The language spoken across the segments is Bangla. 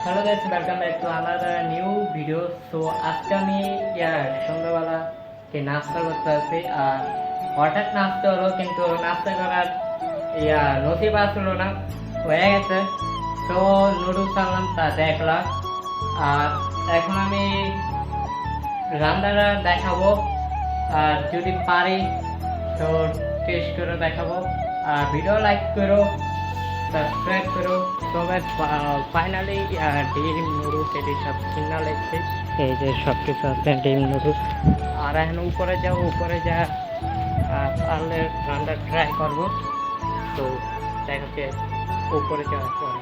Hello guys, welcome back to another new video. So আজকে আমি সন্ধ্যাবেলা নাস্তা করতে আসছি, আর হঠাৎ নাস্তা হলো, কিন্তু নাস্তা করার নসিব আসলো না, হয়ে গেছে। তো নুডলস আনলাম, তা দেখলাম। আর এখন আমি রান্নাটা দেখাবো, আর যদি পারি তো টেস্ট করে দেখাবো। আর ভিডিও লাইক করো, সাবস্ক্রাইব করো। তো ফাইনালি ডিম নুডলস এটি সব কিনা লাগছে, এই যে সব কিছু আছে ডিম নুডলস। আর এখন উপরে যা পারলে রান্না ট্রাই করবো। তো দেখা হচ্ছে উপরে যাওয়ার পর।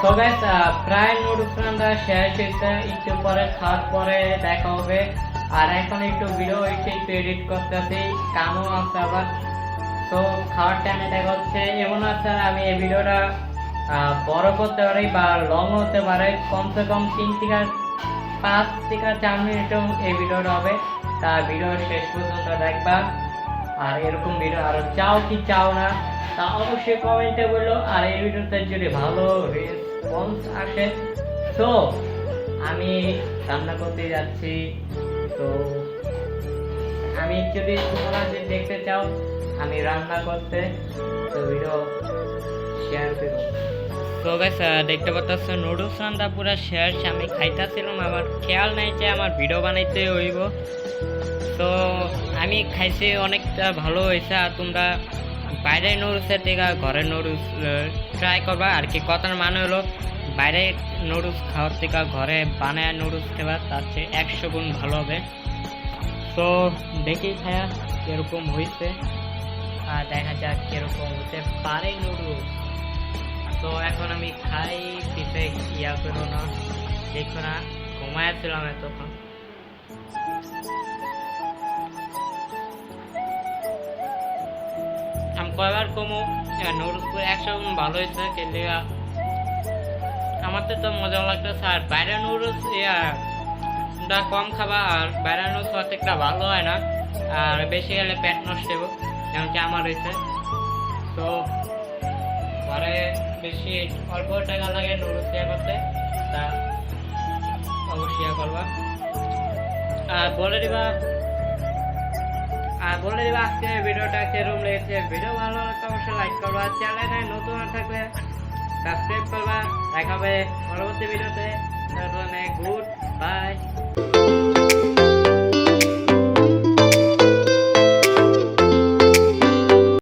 তো গাইস, প্রায় নুডলস রান্না শেষ হয়েছে, একটু পরে খাওয়ার পরে দেখা হবে। আর এখন একটু ভিডিও হয়েছে, একটু এডিট করতেছি, কামও আছে আবার। তো খাওয়ার টাইমে দেখা হচ্ছে। এমন আছে আমি এই ভিডিওটা বড় করতে পারি বা লং হতে পারে, কমসে কম 3 থেকে 5 থেকে 4 মিনিটও এই ভিডিওটা হবে। তা ভিডিও শেষ পর্যন্ত দেখবা। আর এরকম ভিডিও আরো চাও কি চাও না তা অবশ্যই কমেন্টে বললো। আর এই ভিডিওতে যদি ভালো রেসপন্স আসে তো আমি রান্না করতে যাচ্ছি। তো আমি যদি তোমরা যদি দেখতে চাও আমি রান্না করতে, তো ভিডিও শেয়ার করো। তো গাইস, দেখতে পাচ্ছ নুডলস রান্না পুরো শেষ। আমি খাইতেছিলাম, আমার খেয়াল নাই যে আমার ভিডিও বানাইতে হইব। তো আমি খাইছি, অনেকটা ভালো হয়েছে। আর তোমরা বাইরে নুডলসের থেকে ঘরে নুডলস ট্রাই করবা। আর কি কথার মানে হলো, বাইরে নুডলস খাওয়ার থেকে ঘরে বানায় নুডলস খাবার তার চেয়ে 100 গুণ ভালো হবে। তো দেখি খায়া কিরকম হয়েছে, আর দেখা যাক কিরকম হতে পারে নুডলস। তো এখন আমি খাই, পিঠে ইয়া করো না, দেখো না, ঘুমাইছিলাম এতক্ষণ। আমি কয়বার কমো নুডলস করে 100 গুণ ভালো হয়েছে, কিন্তু আমার তো মজা লাগতেছে। আর বাইরের নুডলস কম খাবা, আর বাইরের নুডলস অতটা ভালো হয় না, আর বেশি গেলে পেট নষ্ট হবে, যেমনকি আমার হয়েছে। তো ঘরে বেশি অল্প টাকা লাগে নুডলস করতে, তা অবশ্যই করবা। আর বলে দিবা আজকে ভিডিওটা কেরম লেগেছে। ভিডিও ভালো লাগলে অবশ্যই লাইক করবা, চ্যানেলে নতুন থাকলে সাবস্ক্রাইব করবা। দেখা হবে পরবর্তী ভিডিওতে। Good bye.